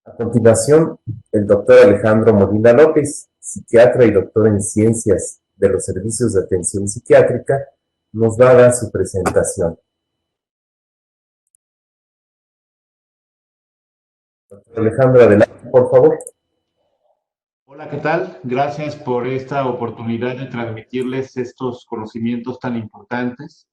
A continuación, el doctor Alejandro Molina López, psiquiatra y doctor en ciencias de los servicios de atención psiquiátrica, nos va a dar su presentación. Doctor Alejandro, adelante, por favor. Hola, ¿qué tal? Gracias por esta oportunidad de transmitirles estos conocimientos tan importantes.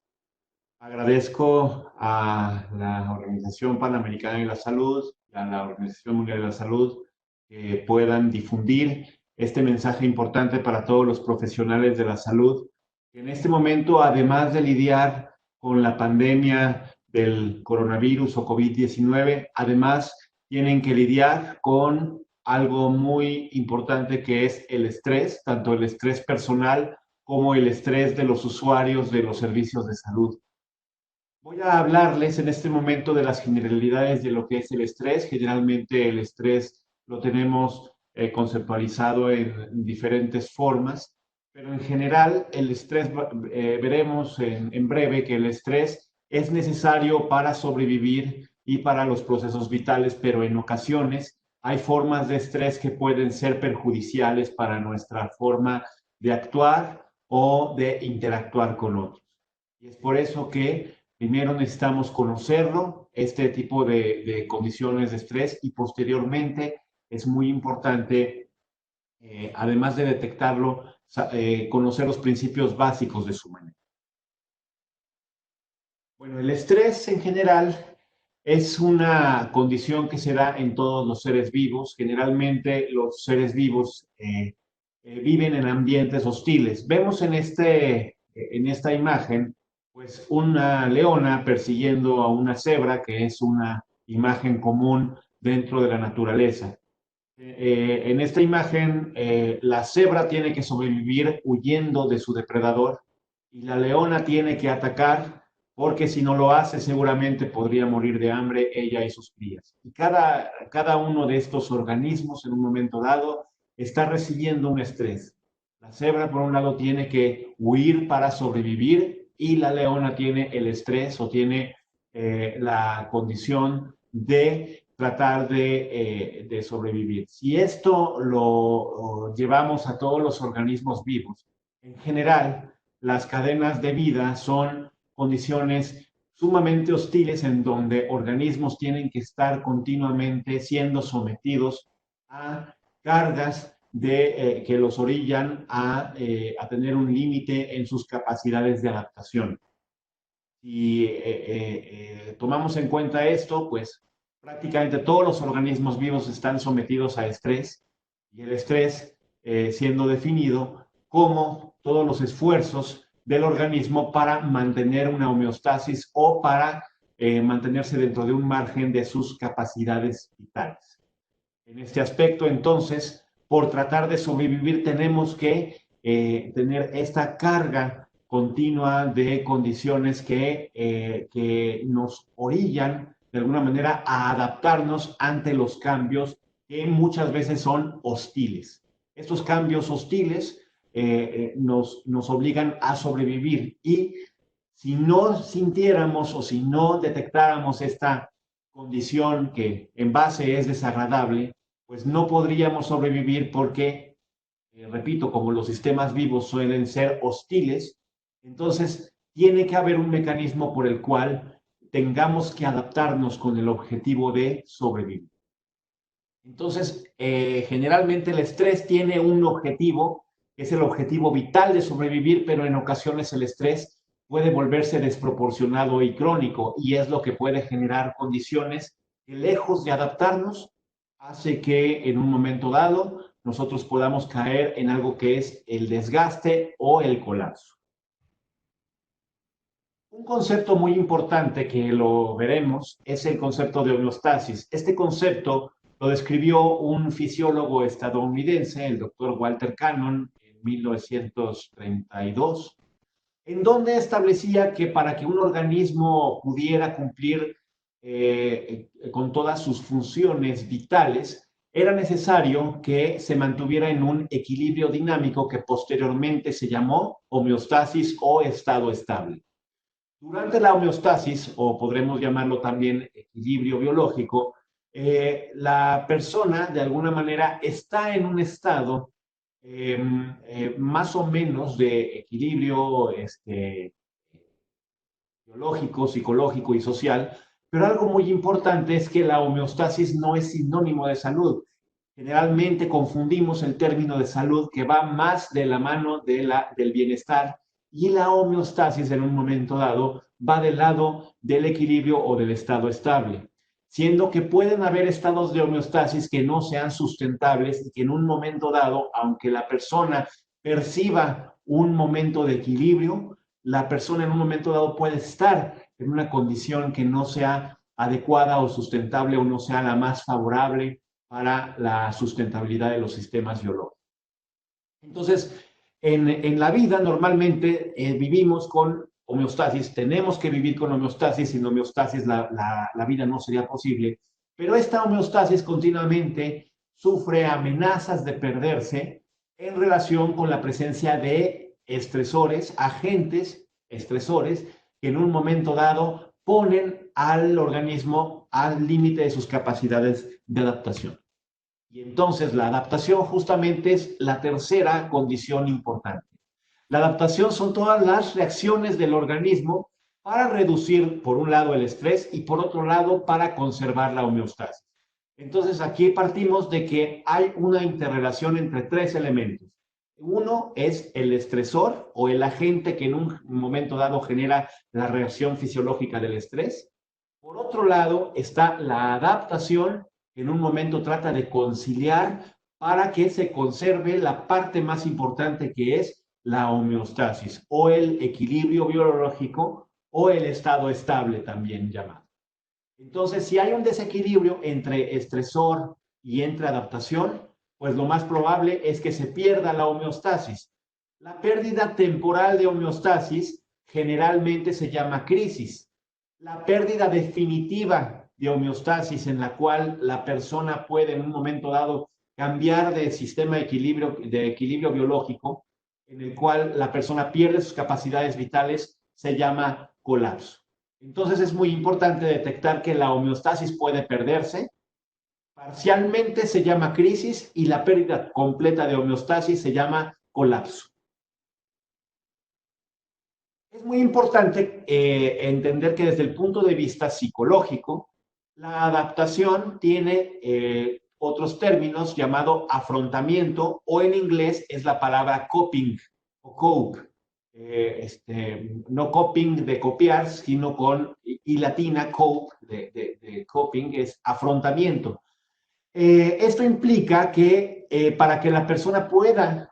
Agradezco a la Organización Panamericana de la Salud, a la Organización Mundial de la Salud, que puedan difundir este mensaje importante para todos los profesionales de la salud, que en este momento, además de lidiar con la pandemia del coronavirus o COVID-19, además tienen que lidiar con algo muy importante que es el estrés, tanto el estrés personal como el estrés de los usuarios de los servicios de salud. Voy a hablarles en este momento de las generalidades de lo que es el estrés. Generalmente el estrés lo tenemos conceptualizado en diferentes formas, pero en general el estrés, veremos en breve que el estrés es necesario para sobrevivir y para los procesos vitales, pero en ocasiones hay formas de estrés que pueden ser perjudiciales para nuestra forma de actuar o de interactuar con otros. Y es por eso que primero necesitamos conocerlo, este tipo de condiciones de estrés, y posteriormente es muy importante, además de detectarlo, conocer los principios básicos de su manejo. Bueno, el estrés en general es una condición que se da en todos los seres vivos. Generalmente los seres vivos viven en ambientes hostiles. Vemos en esta imagen pues una leona persiguiendo a una cebra, que es una imagen común dentro de la naturaleza. En esta imagen, la cebra tiene que sobrevivir huyendo de su depredador y la leona tiene que atacar, porque si no lo hace seguramente podría morir de hambre ella y sus crías. Y cada uno de estos organismos en un momento dado está recibiendo un estrés. La cebra por un lado tiene que huir para sobrevivir y la leona tiene el estrés o tiene la condición de tratar de sobrevivir. Si esto lo llevamos a todos los organismos vivos, en general, las cadenas de vida son condiciones sumamente hostiles en donde organismos tienen que estar continuamente siendo sometidos a cargas que los orillan a tener un límite en sus capacidades de adaptación. Si tomamos en cuenta esto, pues prácticamente todos los organismos vivos están sometidos a estrés, y el estrés siendo definido como todos los esfuerzos del organismo para mantener una homeostasis o para mantenerse dentro de un margen de sus capacidades vitales. En este aspecto, entonces, por tratar de sobrevivir, tenemos que tener esta carga continua de condiciones que nos orillan de alguna manera a adaptarnos ante los cambios que muchas veces son hostiles. Estos cambios hostiles nos obligan a sobrevivir, y si no sintiéramos o si no detectáramos esta condición que en base es desagradable, pues no podríamos sobrevivir porque, repito, como los sistemas vivos suelen ser hostiles, entonces tiene que haber un mecanismo por el cual tengamos que adaptarnos con el objetivo de sobrevivir. Entonces, generalmente el estrés tiene un objetivo, que es el objetivo vital de sobrevivir, pero en ocasiones el estrés puede volverse desproporcionado y crónico, y es lo que puede generar condiciones que, lejos de adaptarnos, hace que en un momento dado nosotros podamos caer en algo que es el desgaste o el colapso. Un concepto muy importante que lo veremos es el concepto de homeostasis. Este concepto lo describió un fisiólogo estadounidense, el doctor Walter Cannon, en 1932, en donde establecía que para que un organismo pudiera cumplir con todas sus funciones vitales, era necesario que se mantuviera en un equilibrio dinámico que posteriormente se llamó homeostasis o estado estable. Durante la homeostasis, o podremos llamarlo también equilibrio biológico, la persona de alguna manera está en un estado más o menos de equilibrio biológico, psicológico y social, pero algo muy importante es que la homeostasis no es sinónimo de salud. Generalmente confundimos el término de salud, que va más de la mano del bienestar, y la homeostasis en un momento dado va del lado del equilibrio o del estado estable, siendo que pueden haber estados de homeostasis que no sean sustentables y que en un momento dado, aunque la persona perciba un momento de equilibrio, la persona en un momento dado puede estar en una condición que no sea adecuada o sustentable o no sea la más favorable para la sustentabilidad de los sistemas biológicos. Entonces, en la vida normalmente vivimos con homeostasis, tenemos que vivir con homeostasis, sin homeostasis la vida no sería posible, pero esta homeostasis continuamente sufre amenazas de perderse en relación con la presencia de estresores, agentes estresores, que en un momento dado ponen al organismo al límite de sus capacidades de adaptación. Y entonces la adaptación justamente es la tercera condición importante. La adaptación son todas las reacciones del organismo para reducir, por un lado, el estrés y por otro lado, para conservar la homeostasis. Entonces aquí partimos de que hay una interrelación entre tres elementos. Uno es el estresor o el agente que en un momento dado genera la reacción fisiológica del estrés. Por otro lado está la adaptación, que en un momento trata de conciliar para que se conserve la parte más importante, que es la homeostasis o el equilibrio biológico o el estado estable también llamado. Entonces, si hay un desequilibrio entre estresor y entre adaptación, pues lo más probable es que se pierda la homeostasis. La pérdida temporal de homeostasis generalmente se llama crisis. La pérdida definitiva de homeostasis, en la cual la persona puede en un momento dado cambiar de sistema de equilibrio biológico, en el cual la persona pierde sus capacidades vitales, se llama colapso. Entonces es muy importante detectar que la homeostasis puede perderse. Parcialmente se llama crisis y la pérdida completa de homeostasis se llama colapso. Es muy importante entender que desde el punto de vista psicológico, la adaptación tiene otros términos llamado afrontamiento, o en inglés es la palabra coping o cope. No coping de copiar, sino con y latina cope de coping es afrontamiento. Esto implica que para que la persona pueda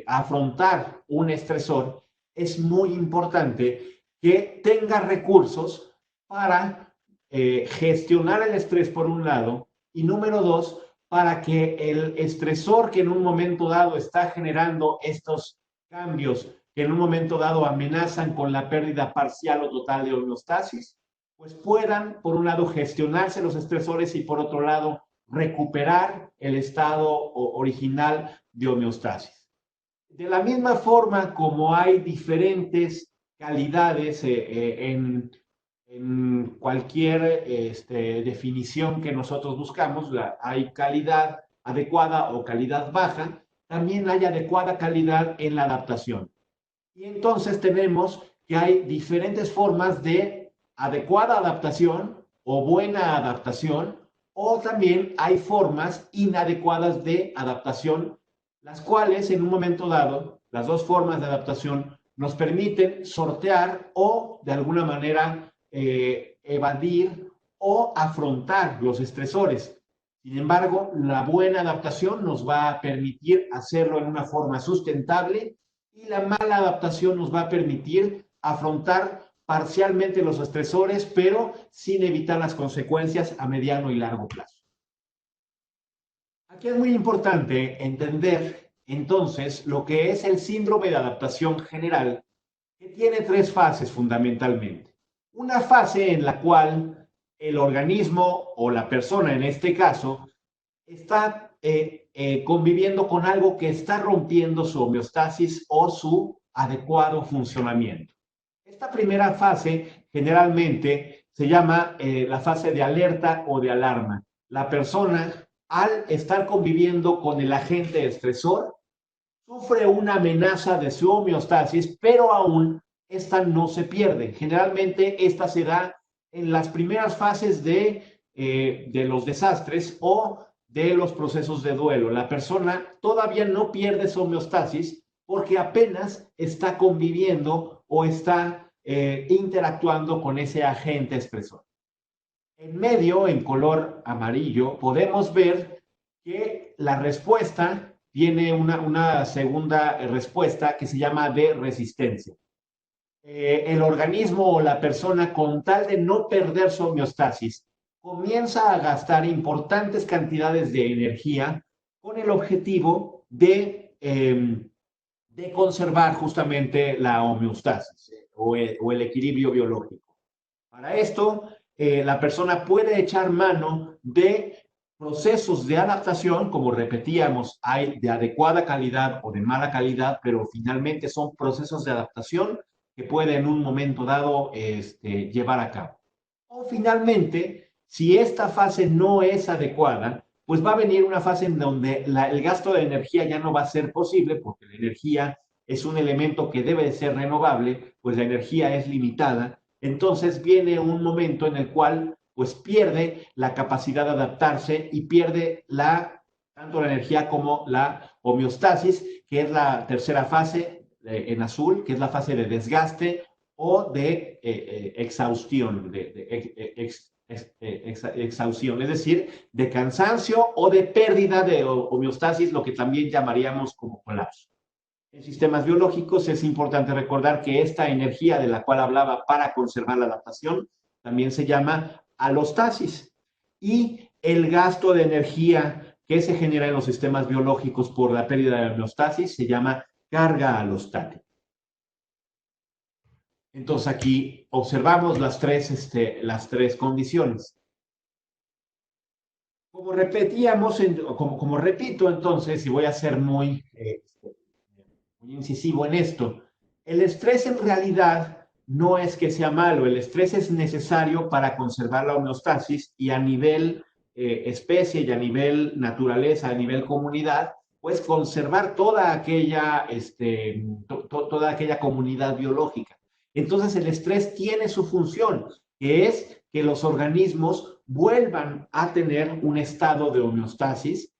afrontar un estresor, es muy importante que tenga recursos para gestionar el estrés por un lado, y número dos, para que el estresor que en un momento dado está generando estos cambios que en un momento dado amenazan con la pérdida parcial o total de homeostasis, pues puedan, por un lado, gestionarse los estresores y por otro lado, recuperar el estado original de homeostasis. De la misma forma como hay diferentes calidades en cualquier definición que nosotros buscamos, hay calidad adecuada o calidad baja, también hay adecuada calidad en la adaptación. Y entonces tenemos que hay diferentes formas de adecuada adaptación o buena adaptación, o también hay formas inadecuadas de adaptación, las cuales en un momento dado, las dos formas de adaptación nos permiten sortear o de alguna manera evadir o afrontar los estresores. Sin embargo, la buena adaptación nos va a permitir hacerlo en una forma sustentable, y la mala adaptación nos va a permitir afrontar parcialmente los estresores, pero sin evitar las consecuencias a mediano y largo plazo. Aquí es muy importante entender entonces lo que es el síndrome de adaptación general, que tiene tres fases fundamentalmente. Una fase en la cual el organismo o la persona en este caso está conviviendo con algo que está rompiendo su homeostasis o su adecuado funcionamiento. Esta primera fase generalmente se llama la fase de alerta o de alarma. La persona, al estar conviviendo con el agente estresor, sufre una amenaza de su homeostasis, pero aún esta no se pierde. Generalmente esta se da en las primeras fases de los desastres o de los procesos de duelo. La persona todavía no pierde su homeostasis porque apenas está conviviendo o está interactuando con ese agente estresor. En medio, en color amarillo, podemos ver que la respuesta tiene una segunda respuesta que se llama de resistencia. El organismo o la persona, con tal de no perder su homeostasis, comienza a gastar importantes cantidades de energía con el objetivo de conservar justamente la homeostasis o el equilibrio biológico. Para esto, la persona puede echar mano de procesos de adaptación, como repetíamos, hay de adecuada calidad o de mala calidad, pero finalmente son procesos de adaptación que puede en un momento dado llevar a cabo. O finalmente, si esta fase no es adecuada, pues va a venir una fase en donde el gasto de energía ya no va a ser posible, porque la energía es un elemento que debe de ser renovable, pues la energía es limitada. Entonces viene un momento en el cual pues pierde la capacidad de adaptarse y pierde tanto la energía como la homeostasis, que es la tercera fase en azul, que es la fase de desgaste o de exhaustión, exhaustión, es decir, de cansancio o de pérdida de homeostasis, lo que también llamaríamos como colapso. En sistemas biológicos es importante recordar que esta energía de la cual hablaba para conservar la adaptación también se llama alostasis. Y el gasto de energía que se genera en los sistemas biológicos por la pérdida de homeostasis se llama carga alostática. Entonces aquí observamos las tres condiciones. Como repetíamos, como repito entonces, y voy a ser muy incisivo en esto, el estrés en realidad no es que sea malo, el estrés es necesario para conservar la homeostasis y a nivel especie y a nivel naturaleza, a nivel comunidad, pues conservar toda aquella comunidad biológica. Entonces el estrés tiene su función, que es que los organismos vuelvan a tener un estado de homeostasis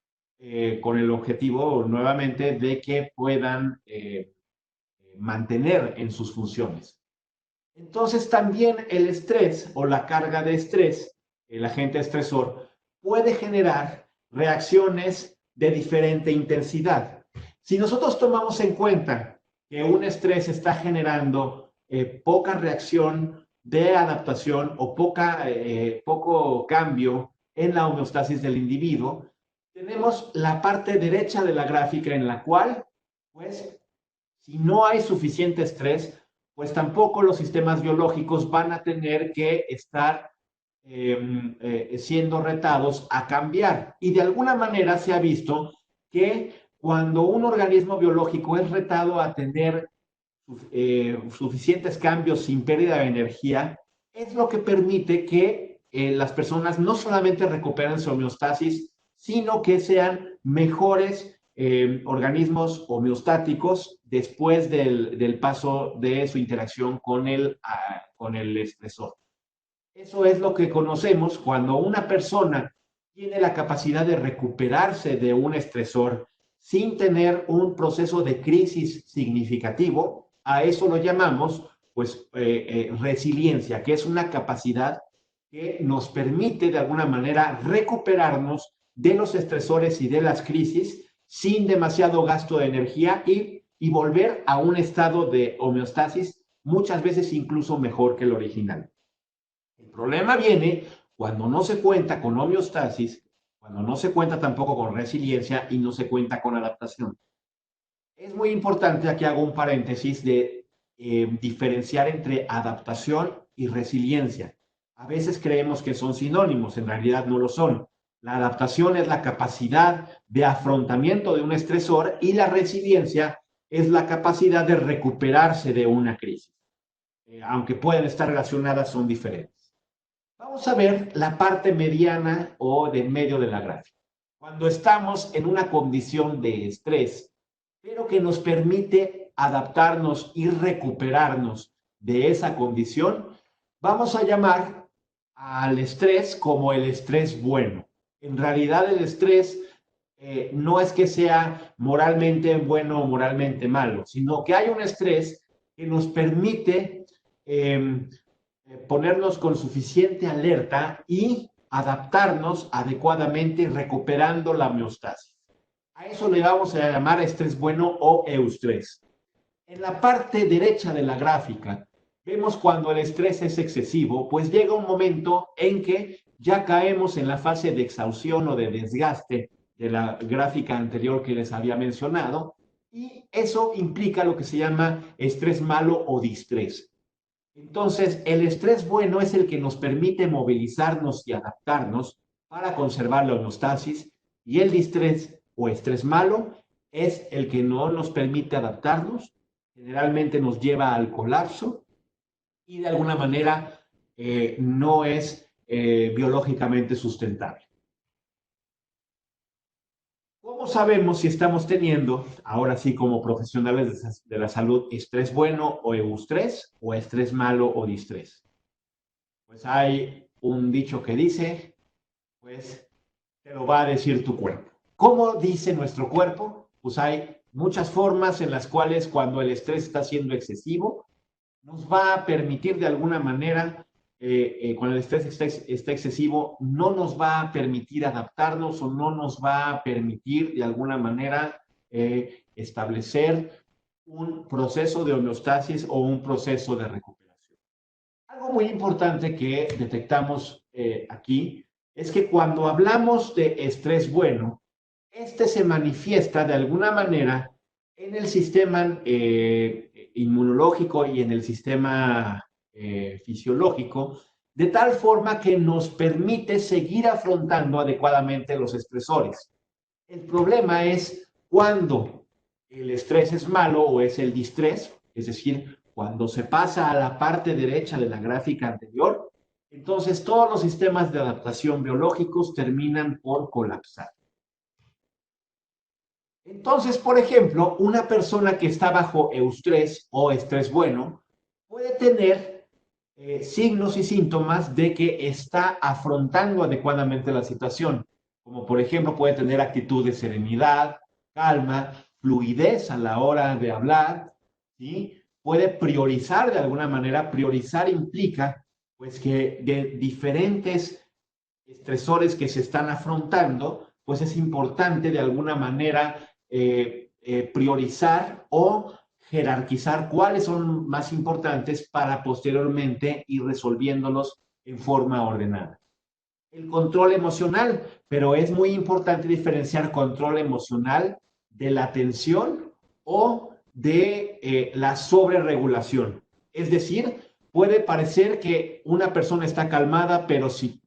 con el objetivo nuevamente de que puedan mantener en sus funciones. Entonces también el estrés o la carga de estrés, el agente estresor, puede generar reacciones de diferente intensidad. Si nosotros tomamos en cuenta que un estrés está generando poca reacción de adaptación o poco cambio en la homeostasis del individuo, tenemos la parte derecha de la gráfica en la cual, pues, si no hay suficiente estrés, pues tampoco los sistemas biológicos van a tener que estar siendo retados a cambiar. Y de alguna manera se ha visto que cuando un organismo biológico es retado a tener suficientes cambios sin pérdida de energía, es lo que permite que las personas no solamente recuperen su homeostasis, sino que sean mejores organismos homeostáticos después del paso de su interacción con el estresor. Eso es lo que conocemos cuando una persona tiene la capacidad de recuperarse de un estresor sin tener un proceso de crisis significativo. A eso lo llamamos pues resiliencia, que es una capacidad que nos permite de alguna manera recuperarnos de los estresores y de las crisis sin demasiado gasto de energía y volver a un estado de homeostasis muchas veces incluso mejor que el original. El problema viene cuando no se cuenta con homeostasis, cuando no se cuenta tampoco con resiliencia y no se cuenta con adaptación. Es muy importante, aquí hago un paréntesis, de diferenciar entre adaptación y resiliencia. A veces creemos que son sinónimos, en realidad no lo son. La adaptación es la capacidad de afrontamiento de un estresor y la resiliencia es la capacidad de recuperarse de una crisis. Aunque pueden estar relacionadas, son diferentes. Vamos a ver la parte mediana o de medio de la gráfica. Cuando estamos en una condición de estrés, pero que nos permite adaptarnos y recuperarnos de esa condición, vamos a llamar al estrés como el estrés bueno. En realidad el estrés no es que sea moralmente bueno o moralmente malo, sino que hay un estrés que nos permite ponernos con suficiente alerta y adaptarnos adecuadamente recuperando la homeostasis. A eso le vamos a llamar estrés bueno o eustrés. En la parte derecha de la gráfica vemos cuando el estrés es excesivo, pues llega un momento en que ya caemos en la fase de exhaustión o de desgaste de la gráfica anterior que les había mencionado, y eso implica lo que se llama estrés malo o distrés. Entonces, el estrés bueno es el que nos permite movilizarnos y adaptarnos para conservar la homeostasis, y el distrés o estrés malo es el que no nos permite adaptarnos, generalmente nos lleva al colapso y de alguna manera no es biológicamente sustentable. ¿Cómo sabemos si estamos teniendo, ahora sí como profesionales de la salud, estrés bueno o eustrés o estrés malo o distrés? Pues hay un dicho que dice, pues te lo va a decir tu cuerpo. ¿Cómo dice nuestro cuerpo? Pues hay muchas formas en las cuales cuando el estrés está siendo excesivo, nos va a permitir de alguna manera, cuando el estrés está excesivo, no nos va a permitir adaptarnos o no nos va a permitir de alguna manera establecer un proceso de homeostasis o un proceso de recuperación. Algo muy importante que detectamos aquí es que cuando hablamos de estrés bueno, este se manifiesta de alguna manera en el sistema inmunológico y en el sistema fisiológico, de tal forma que nos permite seguir afrontando adecuadamente los estresores. El problema es cuando el estrés es malo o es el distrés, es decir, cuando se pasa a la parte derecha de la gráfica anterior, entonces todos los sistemas de adaptación biológicos terminan por colapsar. Entonces, por ejemplo, una persona que está bajo eustrés o estrés bueno puede tener signos y síntomas de que está afrontando adecuadamente la situación, como por ejemplo puede tener actitud de serenidad, calma, fluidez a la hora de hablar, ¿sí? Puede priorizar de alguna manera. Priorizar implica pues que de diferentes estresores que se están afrontando, pues es importante de alguna manera priorizar o jerarquizar cuáles son más importantes para posteriormente ir resolviéndolos en forma ordenada. El control emocional, pero es muy importante diferenciar control emocional de la tensión o de la sobreregulación. Es decir, puede parecer que una persona está calmada, pero si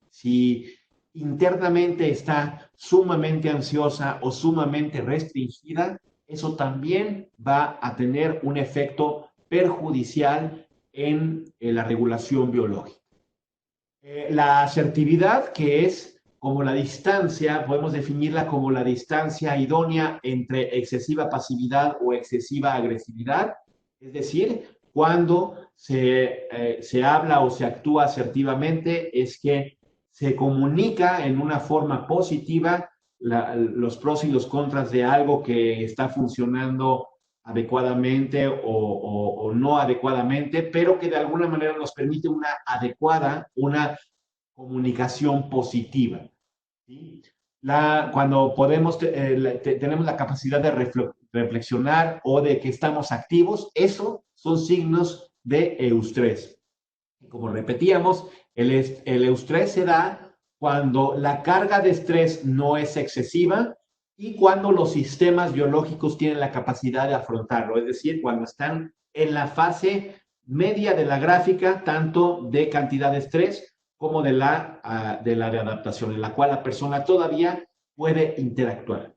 internamente está sumamente ansiosa o sumamente restringida, eso también va a tener un efecto perjudicial en la regulación biológica. La asertividad, que es como la distancia, podemos definirla como la distancia idónea entre excesiva pasividad o excesiva agresividad, es decir, cuando se habla o se actúa asertivamente, es que se comunica en una forma positiva los pros y los contras de algo que está funcionando adecuadamente o no adecuadamente, pero que de alguna manera nos permite una adecuada, una comunicación positiva. ¿Sí? Cuando tenemos la capacidad de reflexionar o de que estamos activos, eso son signos de eustrés. Como repetíamos, el eustrés se da cuando la carga de estrés no es excesiva y cuando los sistemas biológicos tienen la capacidad de afrontarlo, es decir, cuando están en la fase media de la gráfica, tanto de cantidad de estrés como de la de adaptación, en la cual la persona todavía puede interactuar.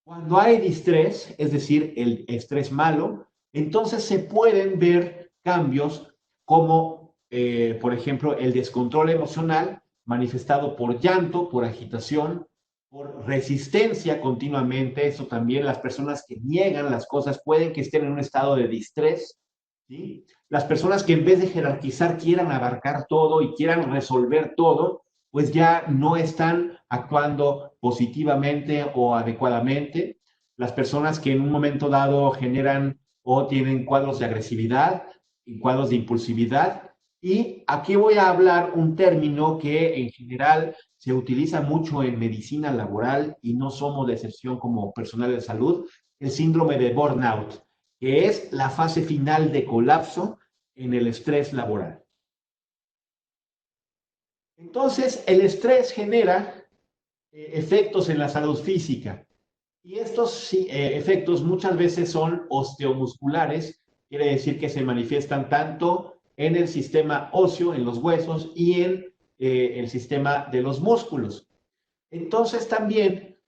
Cuando hay distrés, es decir, el estrés malo, entonces se pueden ver cambios como por ejemplo, el descontrol emocional manifestado por llanto, por agitación, por resistencia continuamente. Eso también, las personas que niegan las cosas pueden que estén en un estado de distrés, ¿sí? Las personas que en vez de jerarquizar quieran abarcar todo y quieran resolver todo, pues ya no están actuando positivamente o adecuadamente. Las personas que en un momento dado generan o tienen cuadros de agresividad y cuadros de impulsividad. Y aquí voy a hablar un término que en general se utiliza mucho en medicina laboral y no somos de excepción como personal de salud, el síndrome de burnout, que es la fase final de colapso en el estrés laboral. Entonces, el estrés genera efectos en la salud física y estos efectos muchas veces son osteomusculares, quiere decir que se manifiestan tanto en el sistema óseo, en los huesos y en el sistema de los músculos. Entonces también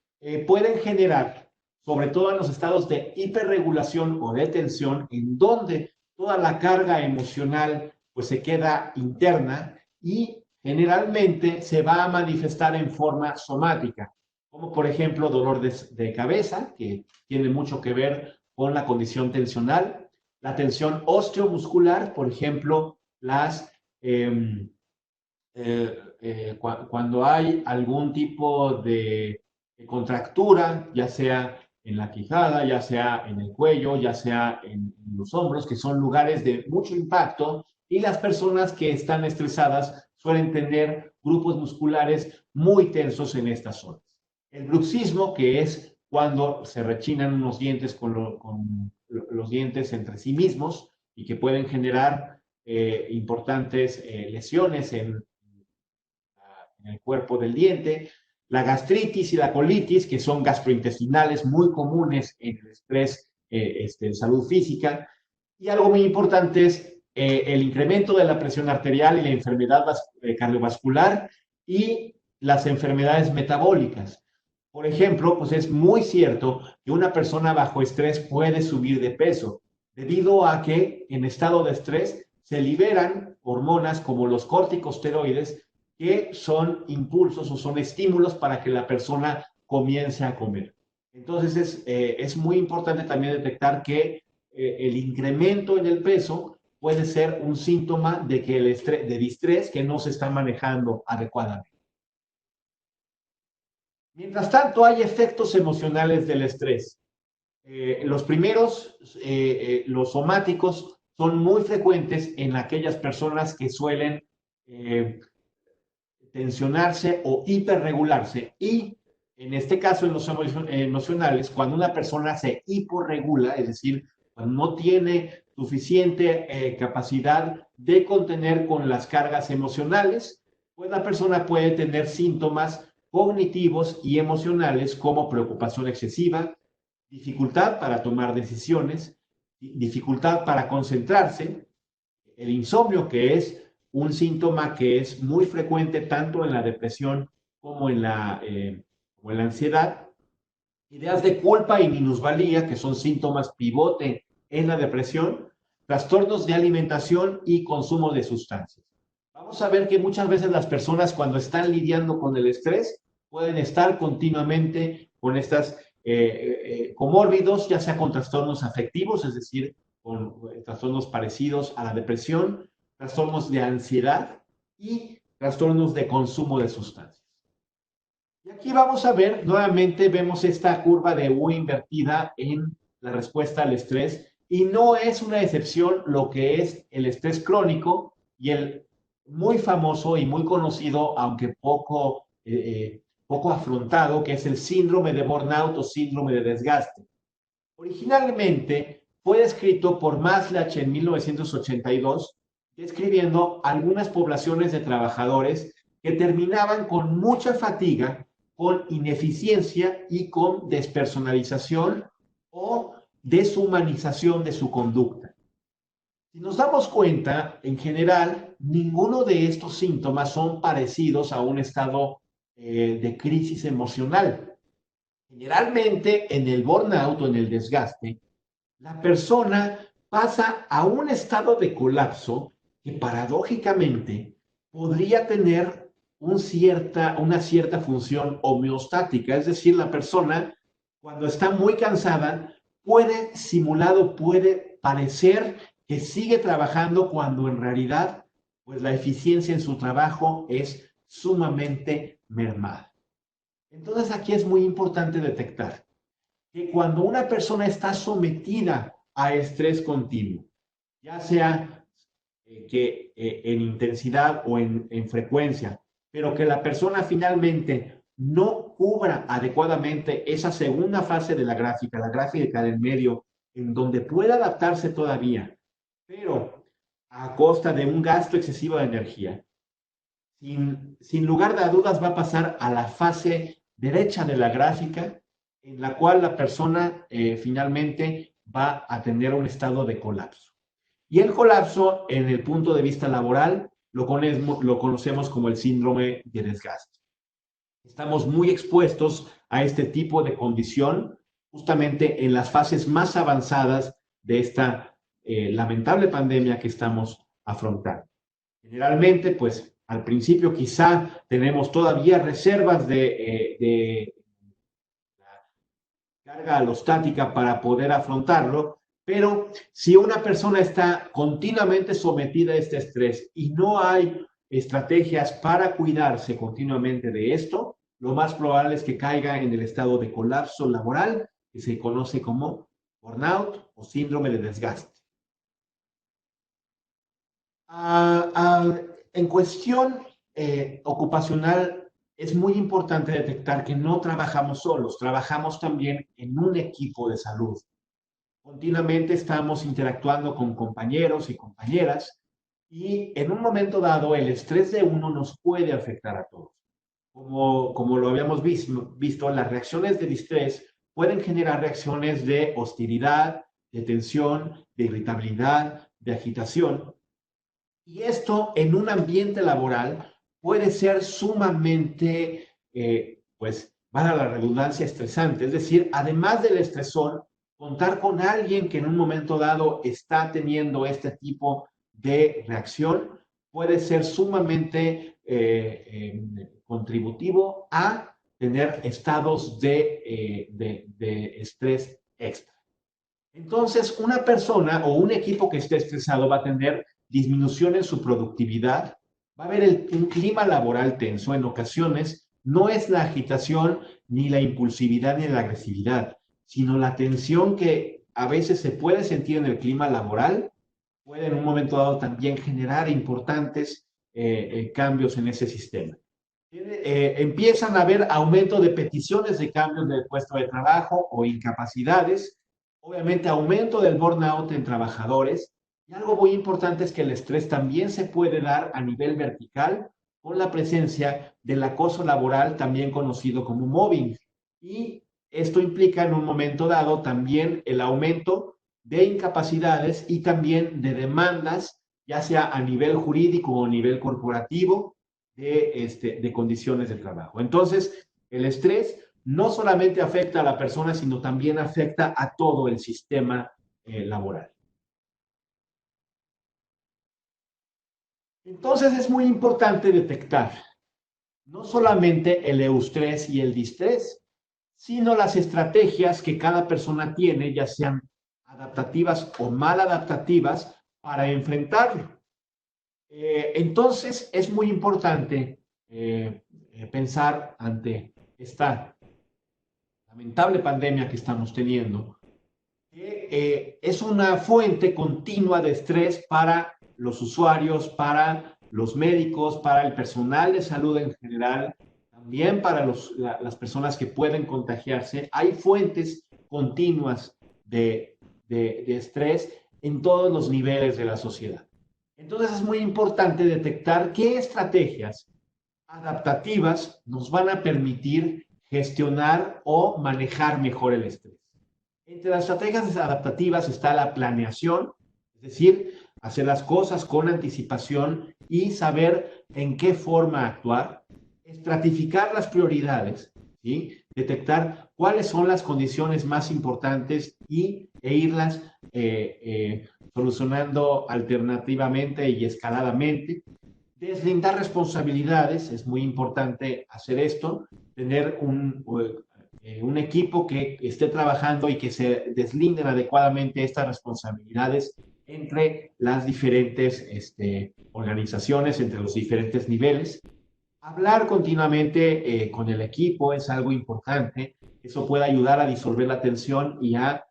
pueden generar, sobre todo en los estados de hiperregulación o de tensión, en donde toda la carga emocional pues se queda interna y generalmente se va a manifestar en forma somática, como por ejemplo dolor de cabeza, que tiene mucho que ver con la condición tensional, la tensión osteomuscular, por ejemplo, las cuando hay algún tipo de contractura, ya sea en la quijada, ya sea en el cuello, ya sea en los hombros, que son lugares de mucho impacto, y las personas que están estresadas suelen tener grupos musculares muy tensos en estas zonas. El bruxismo, que es cuando se rechinan unos dientes con los dientes entre sí mismos y que pueden generar importantes lesiones en el cuerpo del diente, la gastritis y la colitis, que son gastrointestinales muy comunes en el estrés en salud física. Y algo muy importante es el incremento de la presión arterial y la enfermedad cardiovascular y las enfermedades metabólicas. Por ejemplo, pues es muy cierto que una persona bajo estrés puede subir de peso debido a que en estado de estrés se liberan hormonas como los corticosteroides que son impulsos o son estímulos para que la persona comience a comer. Entonces es muy importante también detectar que el incremento en el peso puede ser un síntoma de que el estrés, de distrés que no se está manejando adecuadamente. Mientras tanto, hay efectos emocionales del estrés. Los primeros, los somáticos, son muy frecuentes en aquellas personas que suelen tensionarse o hiperregularse y en este caso en los emocionales, cuando una persona se hiporregula, es decir, cuando no tiene suficiente capacidad de contener con las cargas emocionales, pues la persona puede tener síntomas cognitivos y emocionales como preocupación excesiva, dificultad para tomar decisiones, dificultad para concentrarse, el insomnio, que es un síntoma que es muy frecuente tanto en la depresión como en la ansiedad, ideas de culpa y minusvalía, que son síntomas pivote en la depresión, trastornos de alimentación y consumo de sustancias. Vamos a ver que muchas veces las personas cuando están lidiando con el estrés pueden estar continuamente con estas comórbidos, ya sea con trastornos afectivos, es decir, con trastornos parecidos a la depresión, trastornos de ansiedad y trastornos de consumo de sustancias. Y aquí vamos a ver, nuevamente vemos esta curva de U invertida en la respuesta al estrés y no es una excepción lo que es el estrés crónico y el muy famoso y muy conocido, aunque poco afrontado, que es el síndrome de burnout o síndrome de desgaste. Originalmente fue descrito por Maslach en 1982, describiendo algunas poblaciones de trabajadores que terminaban con mucha fatiga, con ineficiencia y con despersonalización o deshumanización de su conducta. Si nos damos cuenta, en general, ninguno de estos síntomas son parecidos a un estado de crisis emocional. Generalmente, en el burnout o en el desgaste, la persona pasa a un estado de colapso que paradójicamente podría tener una cierta función homeostática, es decir, la persona cuando está muy cansada puede simulado, puede parecer que sigue trabajando cuando en realidad pues la eficiencia en su trabajo es sumamente mermada. Entonces aquí es muy importante detectar que cuando una persona está sometida a estrés continuo, ya sea en intensidad o en frecuencia, pero que la persona finalmente no cubra adecuadamente esa segunda fase de la gráfica del medio, en donde pueda adaptarse todavía, pero a costa de un gasto excesivo de energía, sin lugar de dudas va a pasar a la fase derecha de la gráfica, en la cual la persona finalmente va a tener un estado de colapso. Y el colapso, en el punto de vista laboral, lo conocemos como el síndrome de desgaste. Estamos muy expuestos a este tipo de condición justamente en las fases más avanzadas de esta lamentable pandemia que estamos afrontando. Generalmente, pues al principio quizá tenemos todavía reservas de carga alostática para poder afrontarlo, pero si una persona está continuamente sometida a este estrés y no hay estrategias para cuidarse continuamente de esto, lo más probable es que caiga en el estado de colapso laboral, que se conoce como burnout o síndrome de desgaste. En cuestión ocupacional, es muy importante detectar que no trabajamos solos, trabajamos también en un equipo de salud. Continuamente estamos interactuando con compañeros y compañeras y en un momento dado el estrés de uno nos puede afectar a todos. Como lo habíamos visto, las reacciones de estrés pueden generar reacciones de hostilidad, de tensión, de irritabilidad, de agitación. Y esto en un ambiente laboral puede ser sumamente, pues, para la redundancia, estresante. Es decir, además del estresor, contar con alguien que en un momento dado está teniendo este tipo de reacción puede ser sumamente contributivo a tener estados de estrés extra. Entonces, una persona o un equipo que esté estresado va a tener disminución en su productividad, va a haber un clima laboral tenso. En ocasiones no es la agitación, ni la impulsividad, ni la agresividad, sino la tensión que a veces se puede sentir en el clima laboral, puede en un momento dado también generar importantes cambios en ese sistema. Empiezan a haber aumento de peticiones de cambios de puesto de trabajo o incapacidades, obviamente aumento del burnout en trabajadores, y algo muy importante es que el estrés también se puede dar a nivel vertical con la presencia del acoso laboral, también conocido como mobbing, y esto implica en un momento dado también el aumento de incapacidades y también de demandas, ya sea a nivel jurídico o a nivel corporativo, de condiciones de trabajo. Entonces, el estrés no solamente afecta a la persona, sino también afecta a todo el sistema laboral. Entonces, es muy importante detectar no solamente el eustrés y el distrés, sino las estrategias que cada persona tiene, ya sean adaptativas o mal adaptativas, para enfrentarlo. Entonces, es muy importante pensar ante esta lamentable pandemia que estamos teniendo, que es una fuente continua de estrés para los usuarios, para los médicos, para el personal de salud en general, también para las personas que pueden contagiarse. Hay fuentes continuas de estrés en todos los niveles de la sociedad. Entonces es muy importante detectar qué estrategias adaptativas nos van a permitir gestionar o manejar mejor el estrés. Entre las estrategias adaptativas está la planeación, es decir, hacer las cosas con anticipación y saber en qué forma actuar, estratificar las prioridades, ¿sí? Detectar cuáles son las condiciones más importantes e irlas solucionando alternativamente y escaladamente. Deslindar responsabilidades, es muy importante hacer esto, tener un equipo que esté trabajando y que se deslinden adecuadamente estas responsabilidades entre las diferentes organizaciones, entre los diferentes niveles. Hablar continuamente con el equipo es algo importante. Eso puede ayudar a disolver la tensión y a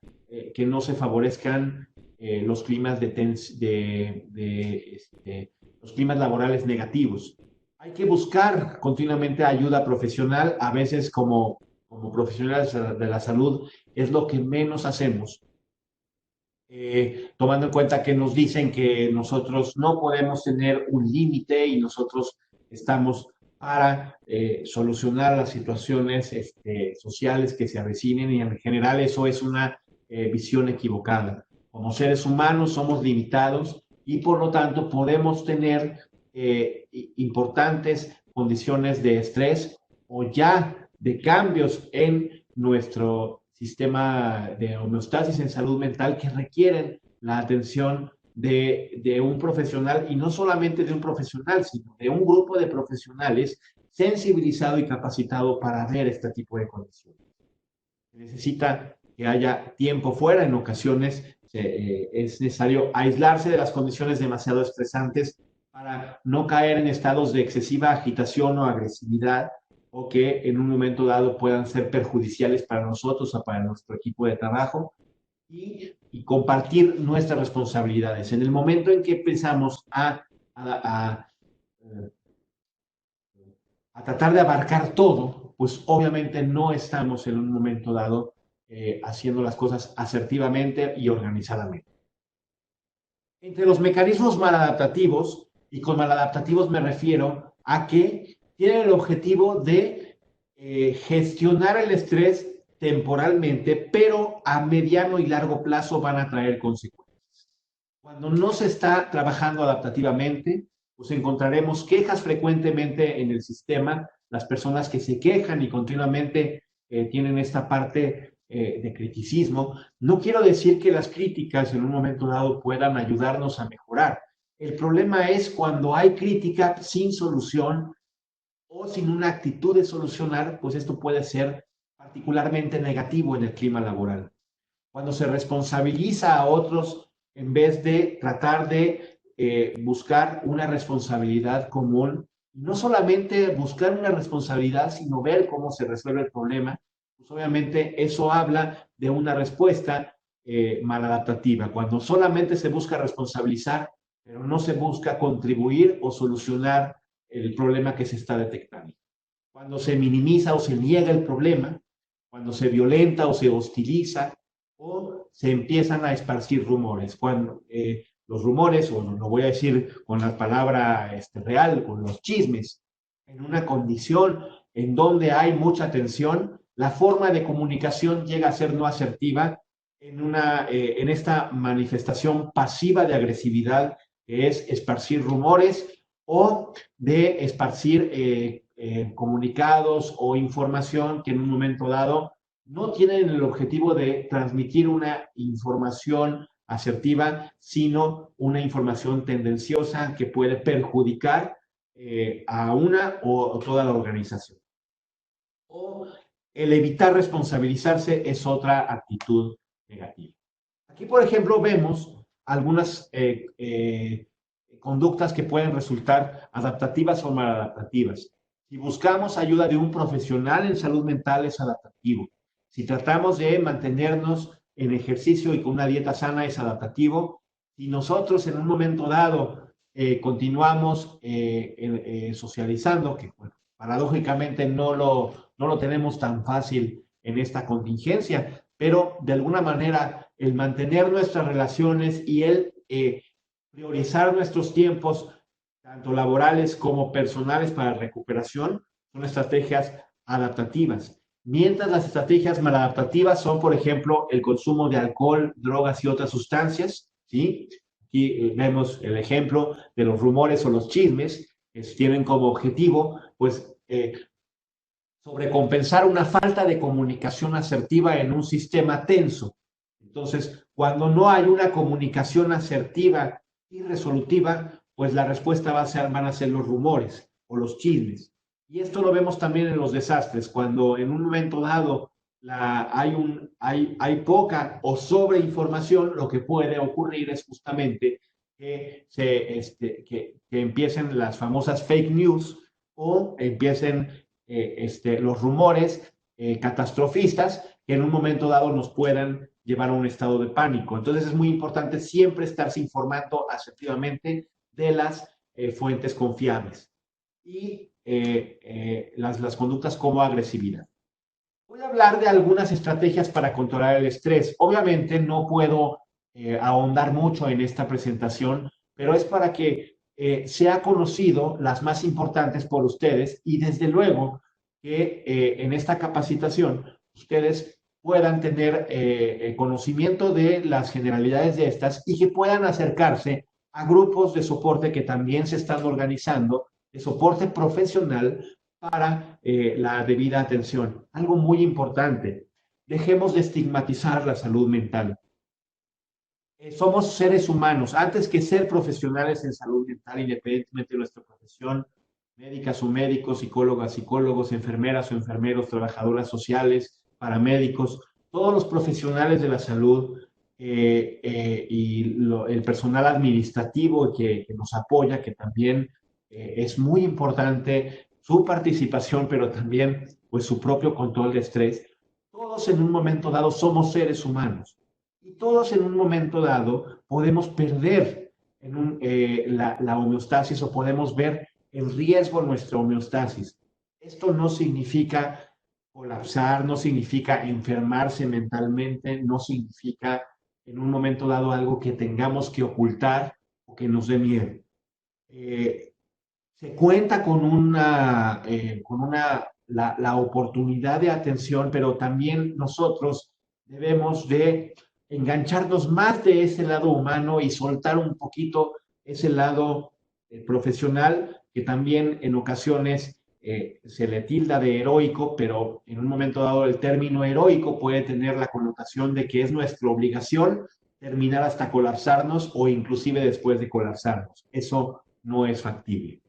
que no se favorezcan los climas los climas laborales negativos. Hay que buscar continuamente ayuda profesional. A veces como profesionales de la salud es lo que menos hacemos. Tomando en cuenta que nos dicen que nosotros no podemos tener un límite y nosotros estamos para solucionar las situaciones sociales que se avecinen, y en general eso es una visión equivocada. Como seres humanos somos limitados y por lo tanto podemos tener importantes condiciones de estrés o ya de cambios en nuestro sistema de homeostasis en salud mental que requieren la atención de un profesional, y no solamente de un profesional, sino de un grupo de profesionales sensibilizado y capacitado para ver este tipo de condiciones. Se necesita que haya tiempo fuera. En ocasiones es necesario aislarse de las condiciones demasiado estresantes para no caer en estados de excesiva agitación o agresividad, o que en un momento dado puedan ser perjudiciales para nosotros o para nuestro equipo de trabajo, y compartir nuestras responsabilidades. En el momento en que empezamos a tratar de abarcar todo, pues obviamente no estamos en un momento dado haciendo las cosas asertivamente y organizadamente. Entre los mecanismos maladaptativos, y con maladaptativos me refiero a que tienen el objetivo de gestionar el estrés temporalmente, pero a mediano y largo plazo van a traer consecuencias. Cuando no se está trabajando adaptativamente, pues encontraremos quejas frecuentemente en el sistema. Las personas que se quejan y continuamente tienen esta parte de criticismo. No quiero decir que las críticas en un momento dado puedan ayudarnos a mejorar. El problema es cuando hay crítica sin solución o sin una actitud de solucionar, pues esto puede ser particularmente negativo en el clima laboral. Cuando se responsabiliza a otros en vez de tratar de buscar una responsabilidad común, no solamente buscar una responsabilidad, sino ver cómo se resuelve el problema, pues obviamente eso habla de una respuesta maladaptativa. Cuando solamente se busca responsabilizar, pero no se busca contribuir o solucionar el problema que se está detectando. Cuando se minimiza o se niega el problema, cuando se violenta o se hostiliza, o se empiezan a esparcir rumores. Cuando los rumores, o lo voy a decir con la palabra real, con los chismes, en una condición en donde hay mucha tensión, la forma de comunicación llega a ser no asertiva en esta manifestación pasiva de agresividad, que es esparcir rumores o de esparcir comunicados o información que en un momento dado no tienen el objetivo de transmitir una información asertiva, sino una información tendenciosa que puede perjudicar a una o toda la organización. O el evitar responsabilizarse es otra actitud negativa. Aquí, por ejemplo, vemos algunas conductas que pueden resultar adaptativas o maladaptativas. Si buscamos ayuda de un profesional en salud mental, es adaptativo. Si tratamos de mantenernos en ejercicio y con una dieta sana, es adaptativo. Si nosotros en un momento dado continuamos socializando, que bueno, paradójicamente no lo tenemos tan fácil en esta contingencia, pero de alguna manera el mantener nuestras relaciones y el priorizar nuestros tiempos, tanto laborales como personales, para recuperación, son estrategias adaptativas. Mientras las estrategias maladaptativas son, por ejemplo, el consumo de alcohol, drogas y otras sustancias, ¿sí? Aquí vemos el ejemplo de los rumores o los chismes, que tienen como objetivo, pues, sobrecompensar una falta de comunicación asertiva en un sistema tenso. Entonces, cuando no hay una comunicación asertiva y resolutiva, pues la respuesta van a ser los rumores o los chismes. Y esto lo vemos también en los desastres, cuando en un momento dado hay poca o sobreinformación, lo que puede ocurrir es justamente que empiecen las famosas fake news o empiecen los rumores catastrofistas que en un momento dado nos puedan llevar a un estado de pánico. Entonces es muy importante siempre estarse informando asertivamente de las fuentes confiables y las conductas como agresividad. Voy a hablar de algunas estrategias para controlar el estrés. Obviamente no puedo ahondar mucho en esta presentación, pero es para que sea conocido las más importantes por ustedes y desde luego que en esta capacitación ustedes puedan tener conocimiento de las generalidades de estas y que puedan acercarse a grupos de soporte que también se están organizando, de soporte profesional para la debida atención. Algo muy importante, dejemos de estigmatizar la salud mental. Somos seres humanos, antes que ser profesionales en salud mental, independientemente de nuestra profesión, médicas o médicos, psicólogas, psicólogos, enfermeras o enfermeros, trabajadoras sociales, paramédicos, todos los profesionales de la salud el personal administrativo que nos apoya, que también es muy importante su participación, pero también pues su propio control de estrés. Todos en un momento dado somos seres humanos y todos en un momento dado podemos perder la homeostasis o podemos ver en riesgo nuestra homeostasis. Esto no significa colapsar, no significa enfermarse mentalmente, no significa en un momento dado algo que tengamos que ocultar o que nos dé miedo. Se cuenta la oportunidad de atención, pero también nosotros debemos de engancharnos más de ese lado humano y soltar un poquito ese lado profesional que también en ocasiones se le tilda de heroico, pero en un momento dado el término heroico puede tener la connotación de que es nuestra obligación terminar hasta colapsarnos o inclusive después de colapsarnos. Eso no es factible.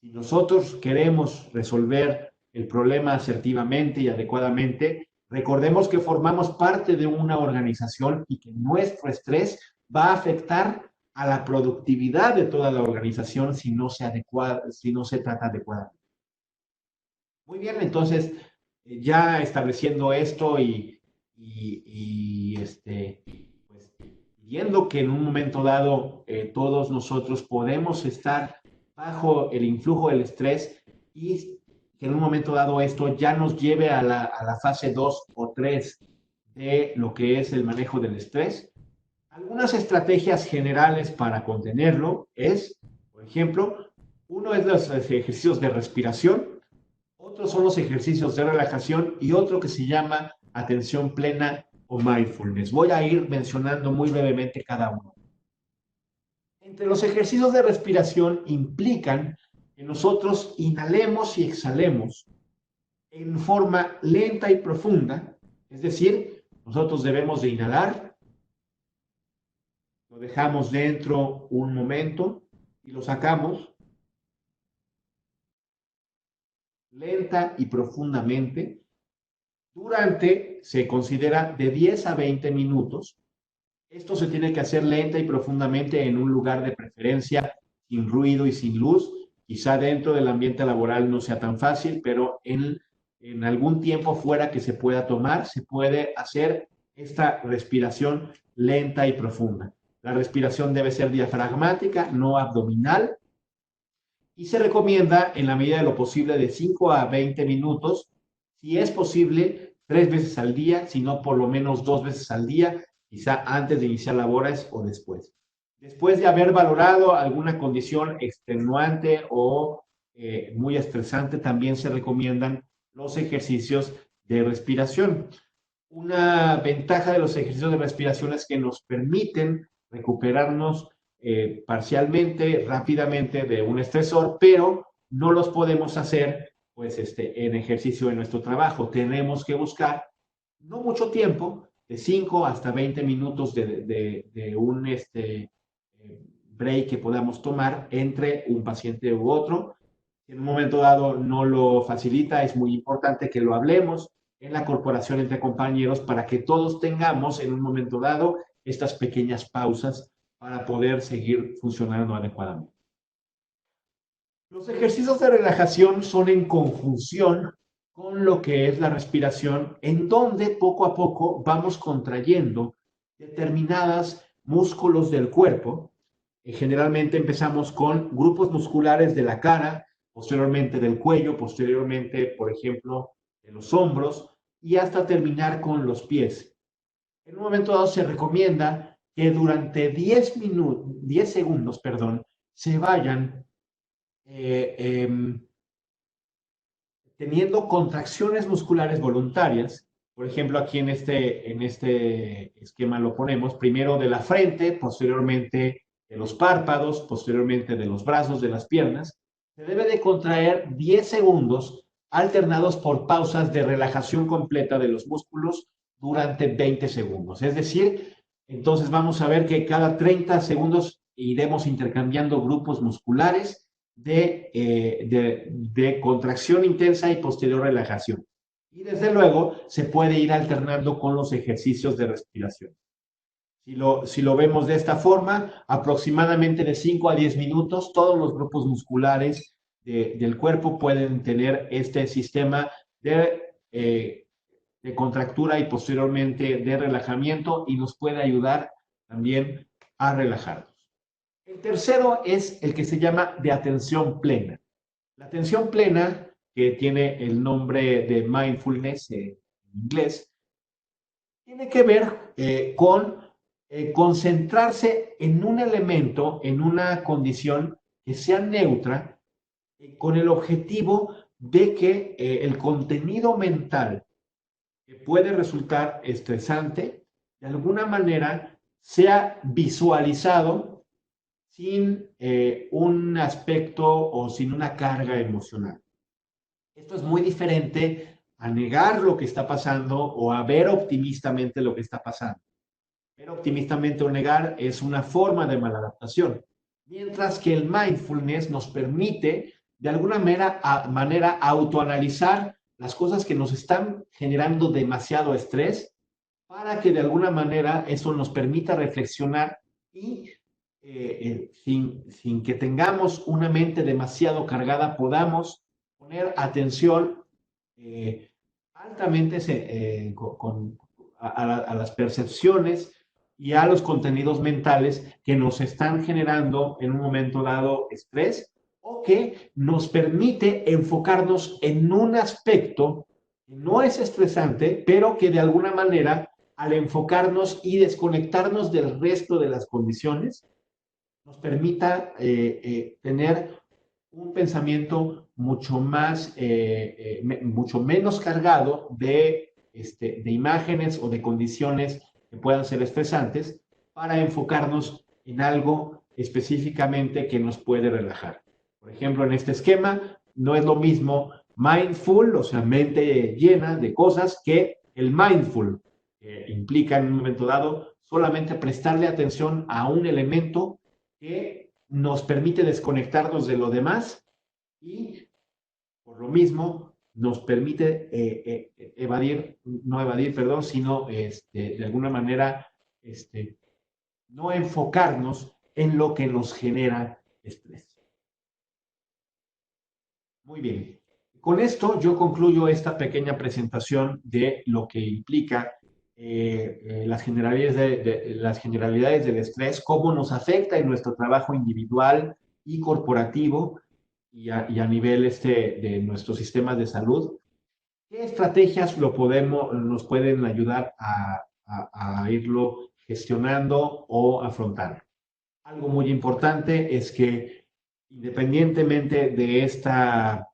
Si nosotros queremos resolver el problema asertivamente y adecuadamente, recordemos que formamos parte de una organización y que nuestro estrés va a afectar a la productividad de toda la organización si no se trata adecuadamente. Muy bien, entonces ya estableciendo esto pues, viendo que en un momento dado todos nosotros podemos estar bajo el influjo del estrés y que en un momento dado esto ya nos lleve a la fase 2 o 3 de lo que es el manejo del estrés. Algunas estrategias generales para contenerlo es, por ejemplo, uno es los ejercicios de respiración, otros son los ejercicios de relajación y otro que se llama atención plena o mindfulness. Voy a ir mencionando muy brevemente cada uno. Entre los ejercicios de respiración implican que nosotros inhalemos y exhalemos en forma lenta y profunda, es decir, nosotros debemos de inhalar, lo dejamos dentro un momento y lo sacamos lenta y profundamente. Se considera de 10 a 20 minutos. Esto se tiene que hacer lenta y profundamente en un lugar de preferencia sin ruido y sin luz. Quizá dentro del ambiente laboral no sea tan fácil, pero en algún tiempo fuera que se pueda tomar, se puede hacer esta respiración lenta y profunda. La respiración debe ser diafragmática, no abdominal, y se recomienda en la medida de lo posible de 5 a 20 minutos, si es posible 3 veces al día, si no por lo menos 2 veces al día, quizá antes de iniciar labores o después. Después de haber valorado alguna condición extenuante o muy estresante, también se recomiendan los ejercicios de respiración. Una ventaja de los ejercicios de respiración es que nos permiten recuperarnos parcialmente, rápidamente de un estresor, pero no los podemos hacer pues, en ejercicio de nuestro trabajo. Tenemos que buscar no mucho tiempo, de 5 hasta 20 minutos de un break que podamos tomar entre un paciente u otro. Si en un momento dado no lo facilita, es muy importante que lo hablemos en la corporación entre compañeros para que todos tengamos en un momento dado estas pequeñas pausas para poder seguir funcionando adecuadamente. Los ejercicios de relajación son en conjunción con lo que es la respiración, en donde poco a poco vamos contrayendo determinados músculos del cuerpo. Generalmente empezamos con grupos musculares de la cara, posteriormente del cuello, posteriormente, por ejemplo, de los hombros y hasta terminar con los pies. En un momento dado se recomienda que durante 10 segundos, perdón, se vayan eh, eh, teniendo contracciones musculares voluntarias. Por ejemplo, aquí en este esquema lo ponemos primero de la frente, posteriormente de los párpados, posteriormente de los brazos, de las piernas. Se debe de contraer 10 segundos alternados por pausas de relajación completa de los músculos durante 20 segundos. Es decir, entonces vamos a ver que cada 30 segundos iremos intercambiando grupos musculares de contracción intensa y posterior relajación. Y desde luego se puede ir alternando con los ejercicios de respiración. Si lo vemos de esta forma, aproximadamente de 5 a 10 minutos, todos los grupos musculares del cuerpo pueden tener este sistema de contractura y posteriormente de relajamiento y nos puede ayudar también a relajarnos. El tercero es el que se llama de atención plena. La atención plena, que tiene el nombre de mindfulness en inglés, tiene que ver con concentrarse en un elemento, en una condición que sea neutra, con el objetivo de que el contenido mental que puede resultar estresante, de alguna manera sea visualizado sin un aspecto o sin una carga emocional. Esto es muy diferente a negar lo que está pasando o a ver optimistamente lo que está pasando. Ver optimistamente o negar es una forma de maladaptación, mientras que el mindfulness nos permite de alguna manera autoanalizar las cosas que nos están generando demasiado estrés para que de alguna manera eso nos permita reflexionar y sin que tengamos una mente demasiado cargada, podamos poner atención altamente a las percepciones y a los contenidos mentales que nos están generando en un momento dado estrés o que nos permite enfocarnos en un aspecto que no es estresante, pero que de alguna manera al enfocarnos y desconectarnos del resto de las condiciones, nos permita tener un pensamiento mucho menos cargado de imágenes o de condiciones que puedan ser estresantes para enfocarnos en algo específicamente que nos puede relajar. Por ejemplo, en este esquema no es lo mismo mindful, o sea, mente llena de cosas, que el mindful, que implica en un momento dado solamente prestarle atención a un elemento que nos permite desconectarnos de lo demás y por lo mismo nos permite no evadir, perdón, sino de alguna manera no enfocarnos en lo que nos genera estrés. Muy bien. Con esto yo concluyo esta pequeña presentación de lo que implica las generalidades del estrés, cómo nos afecta en nuestro trabajo individual y corporativo y a nivel de nuestros sistemas de salud. ¿Qué estrategias nos pueden ayudar a irlo gestionando o afrontando? Algo muy importante es que independientemente de esta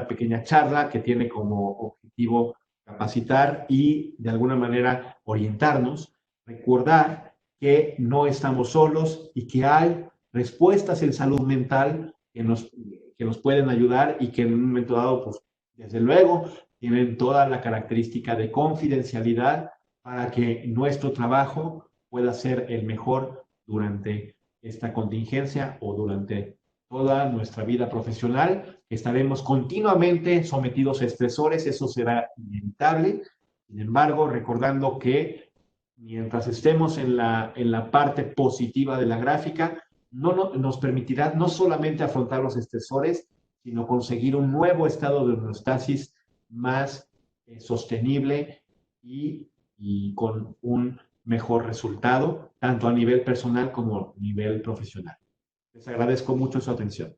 pequeña charla que tiene como objetivo capacitar y de alguna manera orientarnos, recordar que no estamos solos y que hay respuestas en salud mental que nos pueden ayudar y que en un momento dado, pues desde luego, tienen toda la característica de confidencialidad para que nuestro trabajo pueda ser el mejor durante esta contingencia o durante toda nuestra vida profesional. Estaremos continuamente sometidos a estresores, eso será inevitable. Sin embargo, recordando que mientras estemos en la parte positiva de la gráfica, nos permitirá no solamente afrontar los estresores, sino conseguir un nuevo estado de homeostasis más sostenible y con un mejor resultado, tanto a nivel personal como a nivel profesional. Les agradezco mucho su atención.